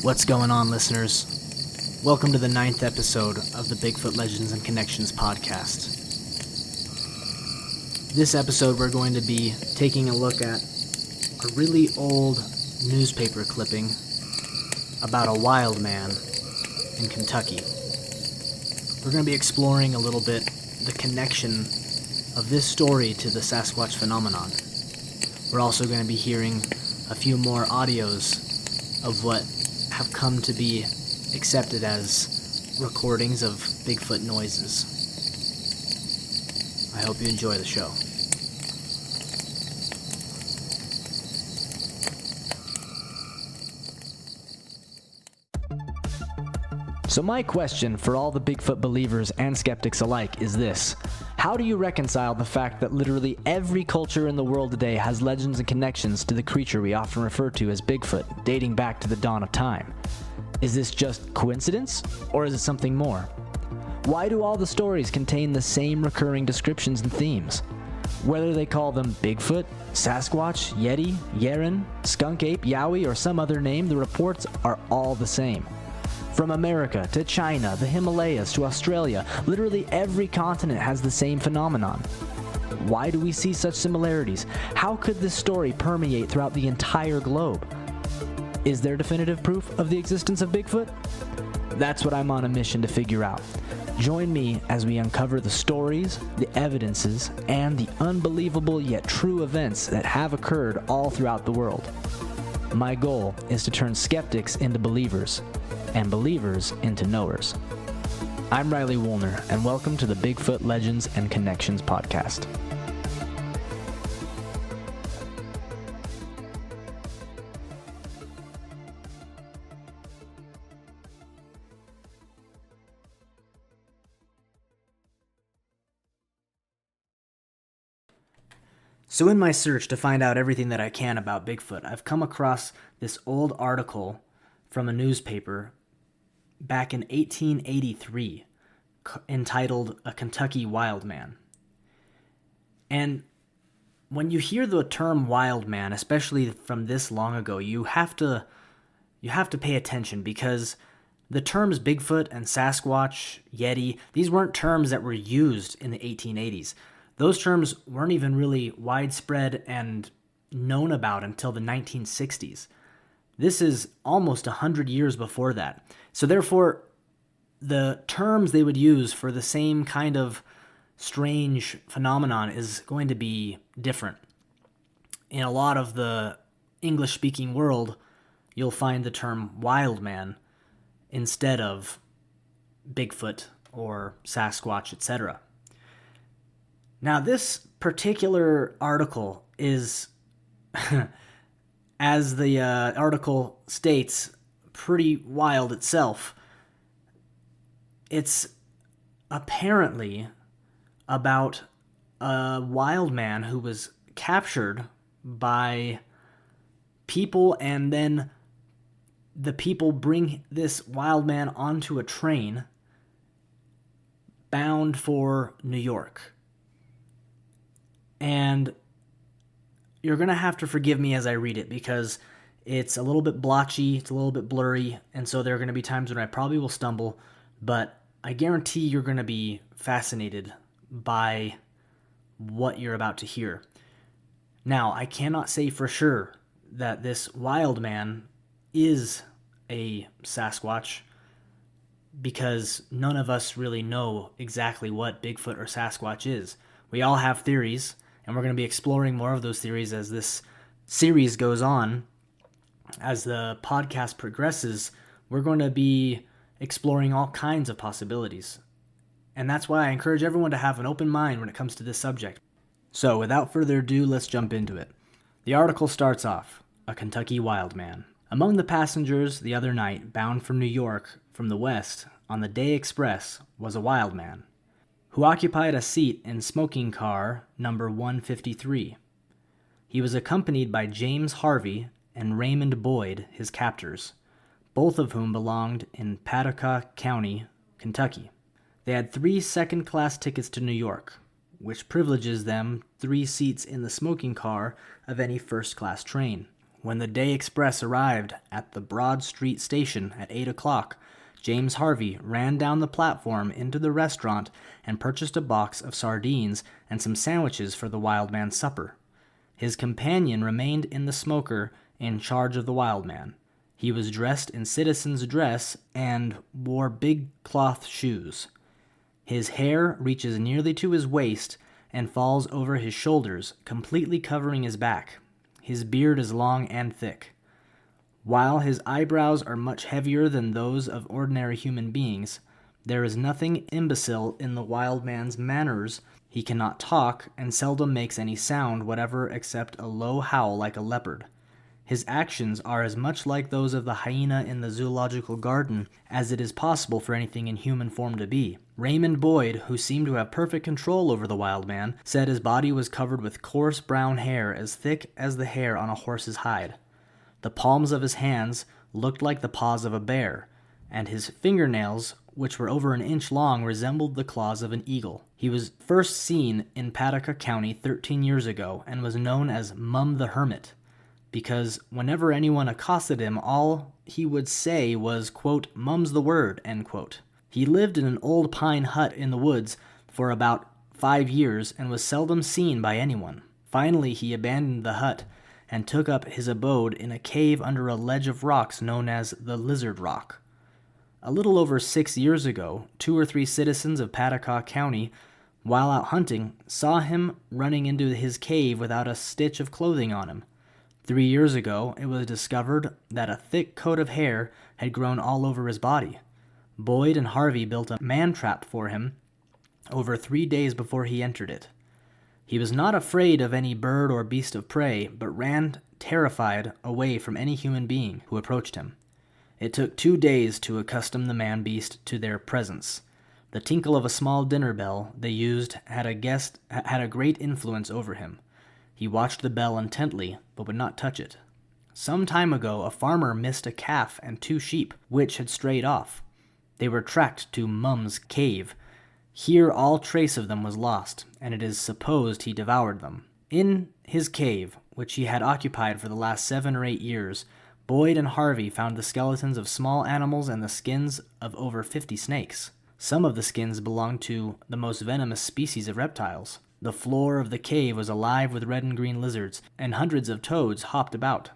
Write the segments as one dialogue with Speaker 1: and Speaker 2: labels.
Speaker 1: What's going on, listeners? Welcome to the 9th episode of the Bigfoot Legends and Connections podcast. This episode, we're going to be taking a look at a really old newspaper clipping about a wild man in Kentucky. We're going to be exploring a little bit the connection of this story to the Sasquatch phenomenon. We're also going to be hearing a few more audios of what have come to be accepted as recordings of Bigfoot noises. I hope you enjoy the show. So my question for all the Bigfoot believers and skeptics alike is this: how do you reconcile the fact that literally every culture in the world today has legends and connections to the creature we often refer to as Bigfoot, dating back to the dawn of time? Is this just coincidence, or is it something more? Why do all the stories contain the same recurring descriptions and themes? Whether they call them Bigfoot, Sasquatch, Yeti, Yeren, Skunk Ape, Yowie, or some other name, the reports are all the same. From America to China, the Himalayas to Australia, literally every continent has the same phenomenon. Why do we see such similarities? How could this story permeate throughout the entire globe? Is there definitive proof of the existence of Bigfoot? That's what I'm on a mission to figure out. Join me as we uncover the stories, the evidences, and the unbelievable yet true events that have occurred all throughout the world. My goal is to turn skeptics into believers, and believers into knowers. I'm Riley Woolner, and welcome to the Bigfoot Legends and Connections podcast. So in my search to find out everything that I can about Bigfoot, I've come across this old article from a newspaper back in 1883 entitled "A Kentucky Wildman." And when you hear the term wild man, especially from this long ago, you have to pay attention, because the terms Bigfoot and Sasquatch, Yeti, these weren't terms that were used in the 1880s. Those terms weren't even really widespread and known about until the 1960s. This is almost 100 years before that. So therefore, the terms they would use for the same kind of strange phenomenon is going to be different. In a lot of the English-speaking world, you'll find the term wild man instead of Bigfoot or Sasquatch, etc. Now, this particular article is, as the article states, pretty wild itself. It's apparently about a wild man who was captured by people, and then the people bring this wild man onto a train bound for New York. And you're going to have to forgive me as I read it, because it's a little bit blotchy, it's a little bit blurry, and so there are going to be times when I probably will stumble, but I guarantee you're going to be fascinated by what you're about to hear. Now, I cannot say for sure that this wild man is a Sasquatch, because none of us really know exactly what Bigfoot or Sasquatch is. We all have theories, and we're going to be exploring more of those theories as this series goes on. As the podcast progresses, we're going to be exploring all kinds of possibilities. And that's why I encourage everyone to have an open mind when it comes to this subject. So without further ado, let's jump into it. The article starts off, "A Kentucky Wild Man. Among the passengers the other night bound from New York from the west on the Day Express was a wild man, who occupied a seat in smoking car number 153. He was accompanied by James Harvey and Raymond Boyd, his captors, both of whom belonged in Paducah County, Kentucky. They had 3 second-class tickets to New York, which privileges them 3 seats in the smoking car of any first-class train. When the day express arrived at the Broad Street station at 8 o'clock, James Harvey ran down the platform into the restaurant and purchased a box of sardines and some sandwiches for the Wildman's supper. His companion remained in the smoker in charge of the Wildman. He was dressed in citizen's dress and wore big cloth shoes. His hair reaches nearly to his waist and falls over his shoulders, completely covering his back. His beard is long and thick. While his eyebrows are much heavier than those of ordinary human beings, there is nothing imbecile in the Wildman's manners. He cannot talk and seldom makes any sound whatever except a low howl like a leopard. His actions are as much like those of the hyena in the zoological garden as it is possible for anything in human form to be. Raymond Boyd, who seemed to have perfect control over the Wildman, said his body was covered with coarse brown hair as thick as the hair on a horse's hide. The palms of his hands looked like the paws of a bear, and his fingernails, which were over an inch long, resembled the claws of an eagle. He was first seen in Paducah County 13 years ago and was known as Mum the Hermit, because whenever anyone accosted him, all he would say was, quote, "Mum's the word," end quote. He lived in an old pine hut in the woods for about 5 years and was seldom seen by anyone. Finally, he abandoned the hut and took up his abode in a cave under a ledge of rocks known as the Lizard Rock. A little over 6 years ago, 2 or 3 citizens of Paducah County, while out hunting, saw him running into his cave without a stitch of clothing on him. 3 years ago, it was discovered that a thick coat of hair had grown all over his body. Boyd and Harvey built a man-trap for him over 3 days before he entered it. He was not afraid of any bird or beast of prey, but ran terrified away from any human being who approached him. It took 2 days to accustom the man-beast to their presence. The tinkle of a small dinner bell they used had a great influence over him. He watched the bell intently, but would not touch it. Some time ago, a farmer missed a calf and 2 sheep, which had strayed off. They were tracked to Mum's cave. Here all trace of them was lost, and it is supposed he devoured them. In his cave, which he had occupied for the last 7 or 8 years, Boyd and Harvey found the skeletons of small animals and the skins of over 50 snakes. Some of the skins belonged to the most venomous species of reptiles. The floor of the cave was alive with red and green lizards, and hundreds of toads hopped about.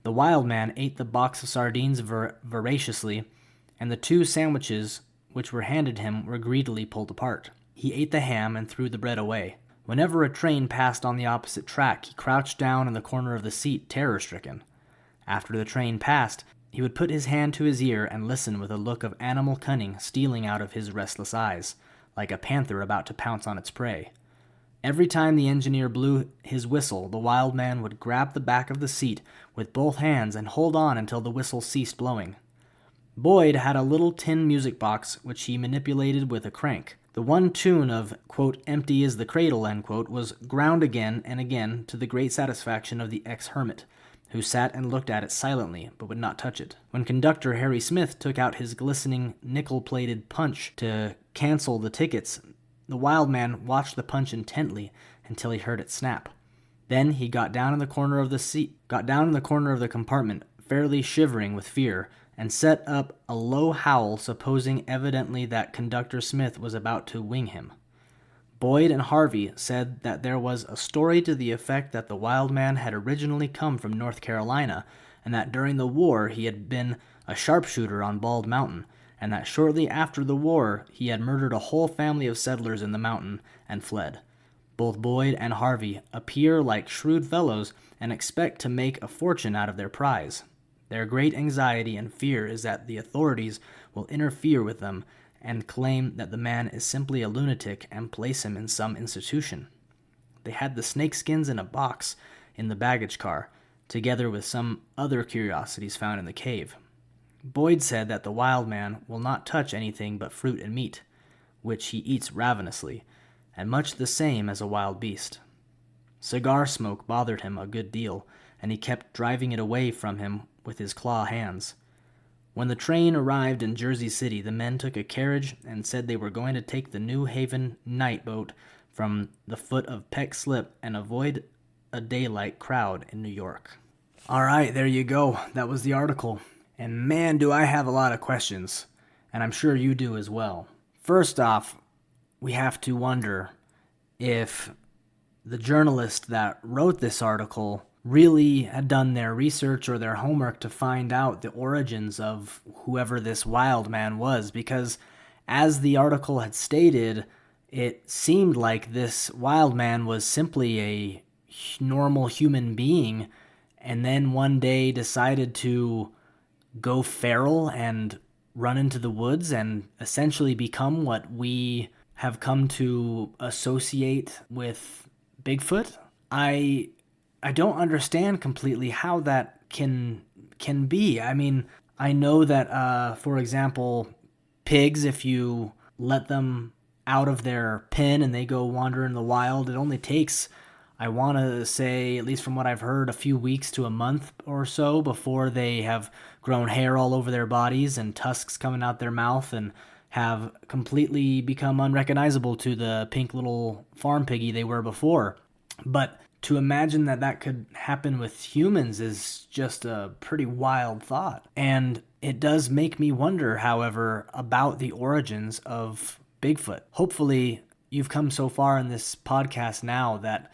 Speaker 1: The Wildman ate the box of sardines voraciously, and the 2 sandwiches which were handed him were greedily pulled apart. He ate the ham and threw the bread away. Whenever a train passed on the opposite track, he crouched down in the corner of the seat, terror-stricken. After the train passed, he would put his hand to his ear and listen with a look of animal cunning stealing out of his restless eyes, like a panther about to pounce on its prey. Every time the engineer blew his whistle, the Wildman would grab the back of the seat with both hands and hold on until the whistle ceased blowing. Boyd had a little tin music box which he manipulated with a crank. The one tune of, quote, "Empty is the cradle," end quote, was ground again and again to the great satisfaction of the ex-hermit, who sat and looked at it silently but would not touch it. When conductor Harry Smith took out his glistening nickel-plated punch to cancel the tickets, the Wildman watched the punch intently until he heard it snap. Then he got down in the corner of the compartment, fairly shivering with fear, and set up a low howl, supposing evidently that Conductor Smith was about to wing him. Boyd and Harvey said that there was a story to the effect that the Wildman had originally come from North Carolina, and that during the war he had been a sharpshooter on Bald Mountain, and that shortly after the war he had murdered a whole family of settlers in the mountain and fled. Both Boyd and Harvey appear like shrewd fellows and expect to make a fortune out of their prize. Their great anxiety and fear is that the authorities will interfere with them and claim that the man is simply a lunatic and place him in some institution. They had the snakeskins in a box in the baggage car, together with some other curiosities found in the cave. Boyd said that the Wildman will not touch anything but fruit and meat, which he eats ravenously, and much the same as a wild beast. Cigar smoke bothered him a good deal, and he kept driving it away from him with his claw hands. When the train arrived in Jersey City, the men took a carriage and said they were going to take the New Haven night boat from the foot of Peck Slip and avoid a daylight crowd in New York. All right, there you go. That was the article. And man, do I have a lot of questions. And I'm sure you do as well. First off, we have to wonder if the journalist that wrote this article really had done their research or their homework to find out the origins of whoever this Wildman was, because as the article had stated, it seemed like this Wildman was simply a normal human being and then one day decided to go feral and run into the woods and essentially become what we have come to associate with Bigfoot. I don't understand completely how that can be. I mean, I know that for example, pigs, if you let them out of their pen and they go wander in the wild, it only takes, I want to say, at least from what I've heard, a few weeks to a month or so before they have grown hair all over their bodies and tusks coming out their mouth and have completely become unrecognizable to the pink little farm piggy they were before. But to imagine that that could happen with humans is just a pretty wild thought. And it does make me wonder, however, about the origins of Bigfoot. Hopefully, you've come so far in this podcast now that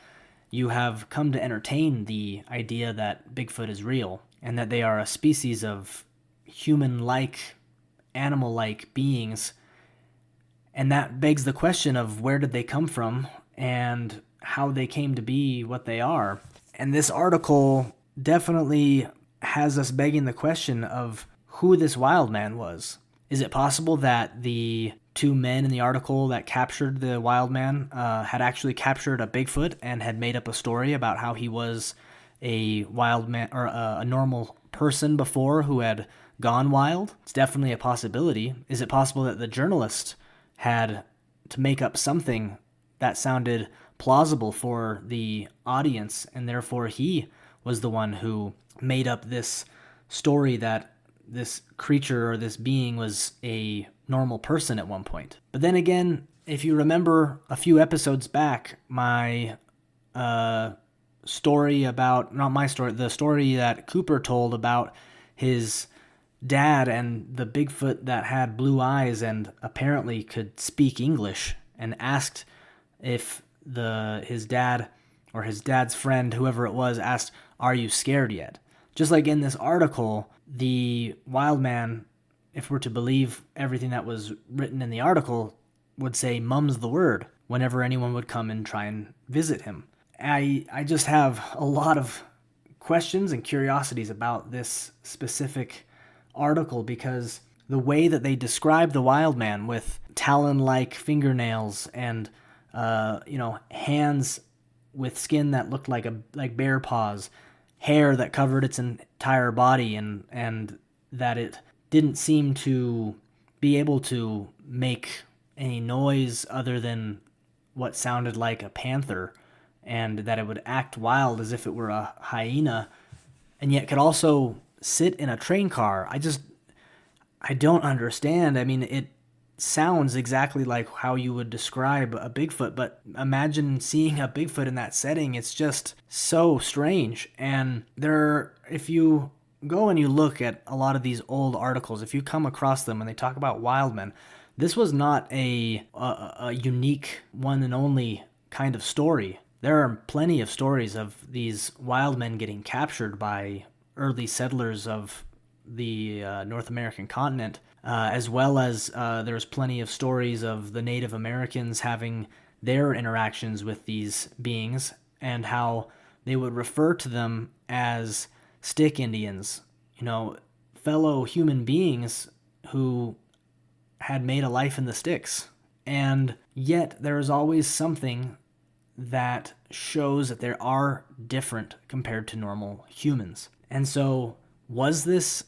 Speaker 1: you have come to entertain the idea that Bigfoot is real and that they are a species of human-like, animal-like beings. And that begs the question of where did they come from and how they came to be what they are. And this article definitely has us begging the question of who this Wildman was. Is it possible that the two men in the article that captured the Wildman had actually captured a Bigfoot and had made up a story about how he was a wild man or a normal person before who had gone wild? It's definitely a possibility. Is it possible that the journalist had to make up something that sounded plausible for the audience, and therefore he was the one who made up this story that this creature or this being was a normal person at one point? But then again, if you remember a few episodes back, my story about, not my story, the story that Cooper told about his dad and the Bigfoot that had blue eyes and apparently could speak English, and asked if his dad or his dad's friend, whoever it was, asked, "Are you scared yet?" Just like in this article, the Wildman, if we're to believe everything that was written in the article, would say "mum's the word" whenever anyone would come and try and visit him. I just have a lot of questions and curiosities about this specific article, because the way that they describe the Wildman with talon-like fingernails and hands with skin that looked like bear paws, hair that covered its entire body, and that it didn't seem to be able to make any noise other than what sounded like a panther, and that it would act wild as if it were a hyena, and yet could also sit in a train car. I don't understand. I mean, it sounds exactly like how you would describe a Bigfoot, but imagine seeing a Bigfoot in that setting. It's just so strange. And if you go and you look at a lot of these old articles, if you come across them and they talk about Wildmen, this was not a unique one and only kind of story. There are plenty of stories of these Wildmen getting captured by early settlers of the North American continent, as well as there's plenty of stories of the Native Americans having their interactions with these beings and how they would refer to them as stick Indians, fellow human beings who had made a life in the sticks. And yet there is always something that shows that they are different compared to normal humans. And so, was this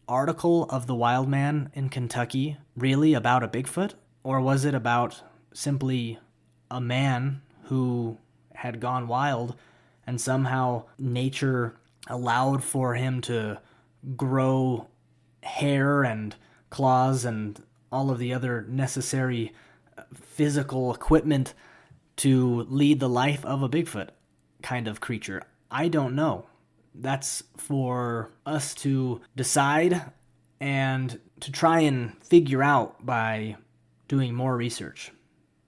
Speaker 1: article of the Wildman in Kentucky really about a Bigfoot? Or was it about simply a man who had gone wild and somehow nature allowed for him to grow hair and claws and all of the other necessary physical equipment to lead the life of a Bigfoot kind of creature? I don't know. That's for us to decide and to try and figure out by doing more research.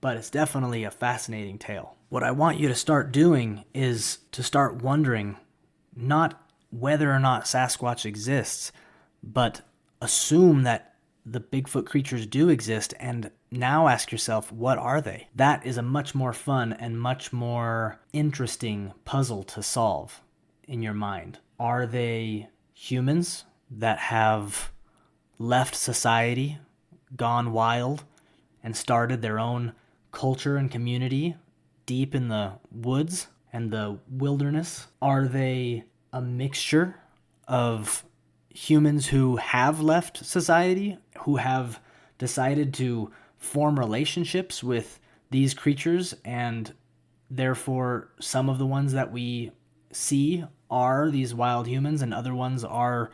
Speaker 1: But it's definitely a fascinating tale. What I want you to start doing is to start wondering not whether or not Sasquatch exists, but assume that the Bigfoot creatures do exist, and now ask yourself, what are they? That is a much more fun and much more interesting puzzle to solve in your mind. Are they humans that have left society, gone wild, and started their own culture and community deep in the woods and the wilderness? Are they a mixture of humans who have left society, who have decided to form relationships with these creatures, and therefore some of the ones that we see are these wild humans and other ones are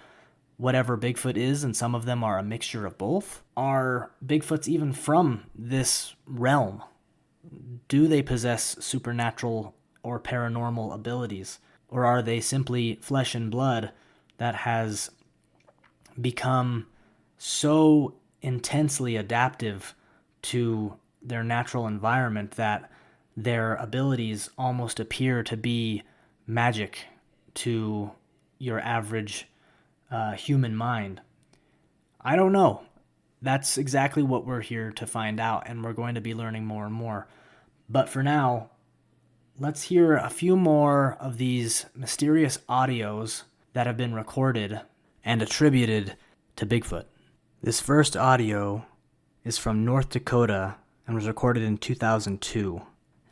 Speaker 1: whatever Bigfoot is, and some of them are a mixture of both? Are Bigfoots even from this realm? Do they possess supernatural or paranormal abilities? Or are they simply flesh and blood that has become so intensely adaptive to their natural environment that their abilities almost appear to be magic to your average human mind? I don't know. That's exactly what we're here to find out, and we're going to be learning more and more. But for now, let's hear a few more of these mysterious audios that have been recorded and attributed to Bigfoot. This first audio is from North Dakota and was recorded in 2002. It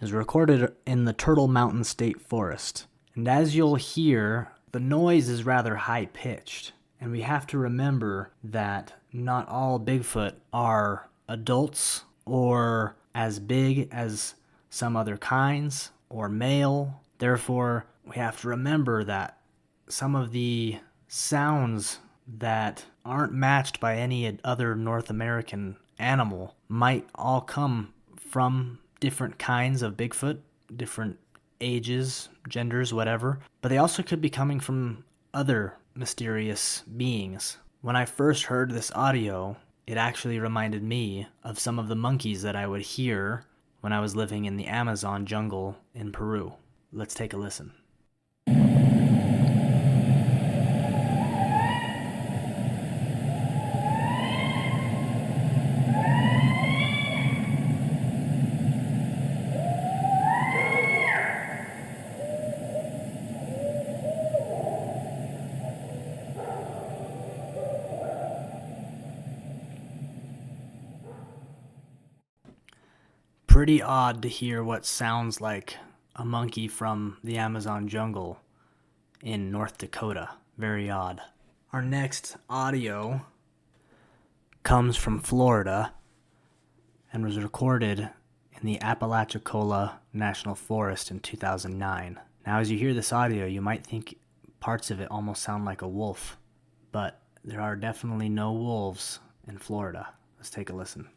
Speaker 1: was recorded in the Turtle Mountain State Forest. And as you'll hear, the noise is rather high-pitched. And we have to remember that not all Bigfoot are adults or as big as some other kinds or male. Therefore, we have to remember that some of the sounds that aren't matched by any other North American animal might all come from different kinds of Bigfoot, different ages, genders, whatever. But they also could be coming from other mysterious beings. When I first heard this audio, it actually reminded me of some of the monkeys that I would hear when I was living in the Amazon jungle in Peru. Let's take a listen. Pretty odd to hear what sounds like a monkey from the Amazon jungle in North Dakota. Very odd. Our next audio comes from Florida and was recorded in the Apalachicola National Forest in 2009. Now, as you hear this audio, you might think parts of it almost sound like a wolf, but there are definitely no wolves in Florida. Let's take a listen.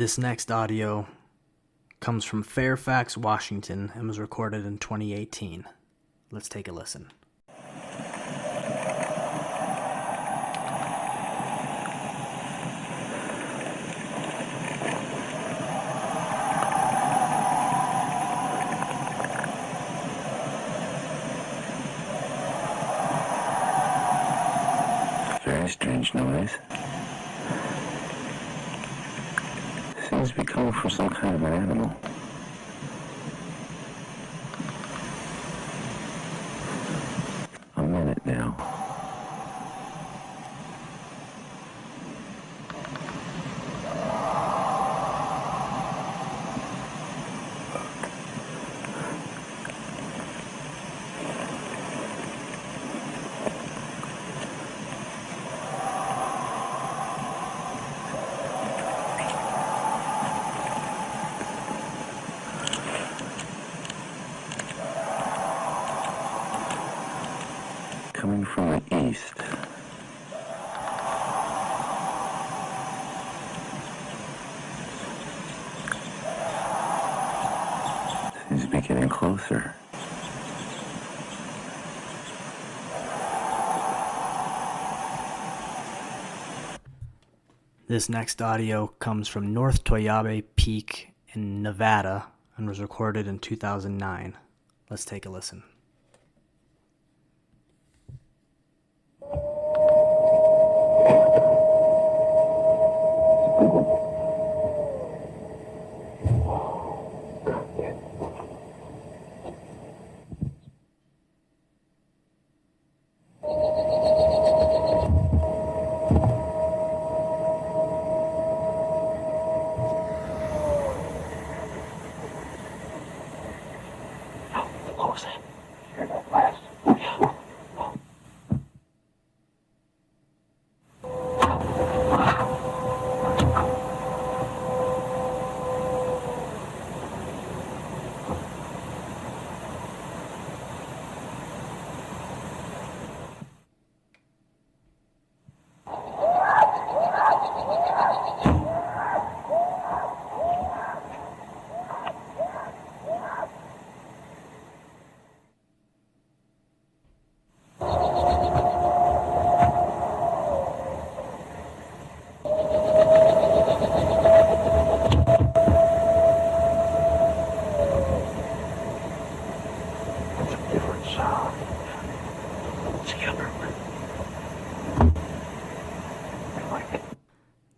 Speaker 1: This next audio comes from Fairfax, Washington, and was recorded in 2018. Let's take a listen.
Speaker 2: Very strange noise. Seems to be coming from some kind of an animal. A minute now. Coming from the east. Seems to be getting closer.
Speaker 1: This next audio comes from North Toyabe Peak in Nevada and was recorded in 2009. Let's take a listen.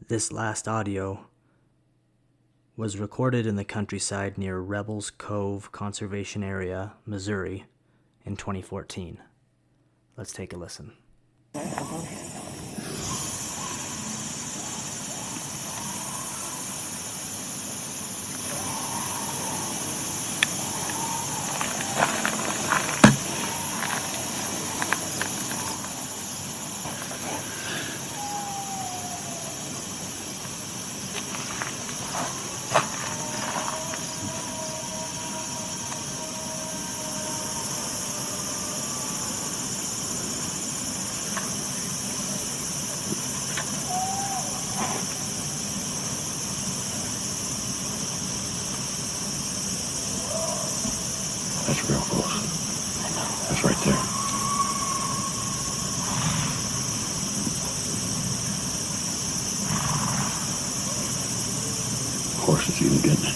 Speaker 1: This last audio was recorded in the countryside near Rebels Cove Conservation Area, Missouri, in 2014. Let's take a listen.
Speaker 2: That's real close. I know. That's right there. Horse is even getting it.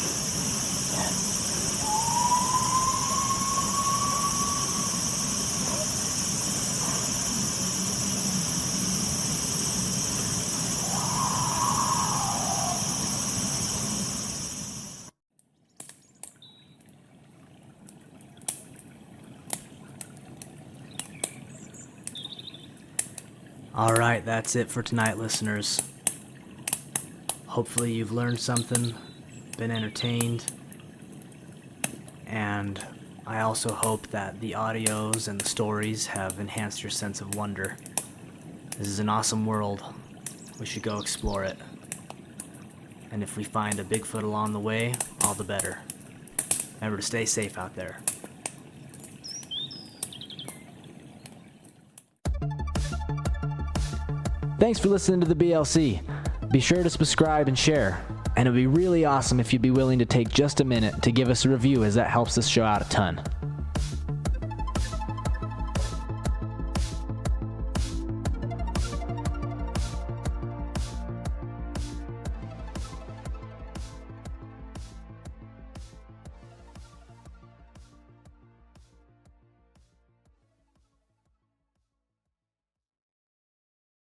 Speaker 1: Alright, that's it for tonight, listeners. Hopefully you've learned something, been entertained, and I also hope that the audios and the stories have enhanced your sense of wonder. This is an awesome world. We should go explore it. And if we find a Bigfoot along the way, all the better. Remember to stay safe out there. Thanks for listening to the BLC. Be sure to subscribe and share. And it would be really awesome if you'd be willing to take just a minute to give us a review, as that helps this show out a ton.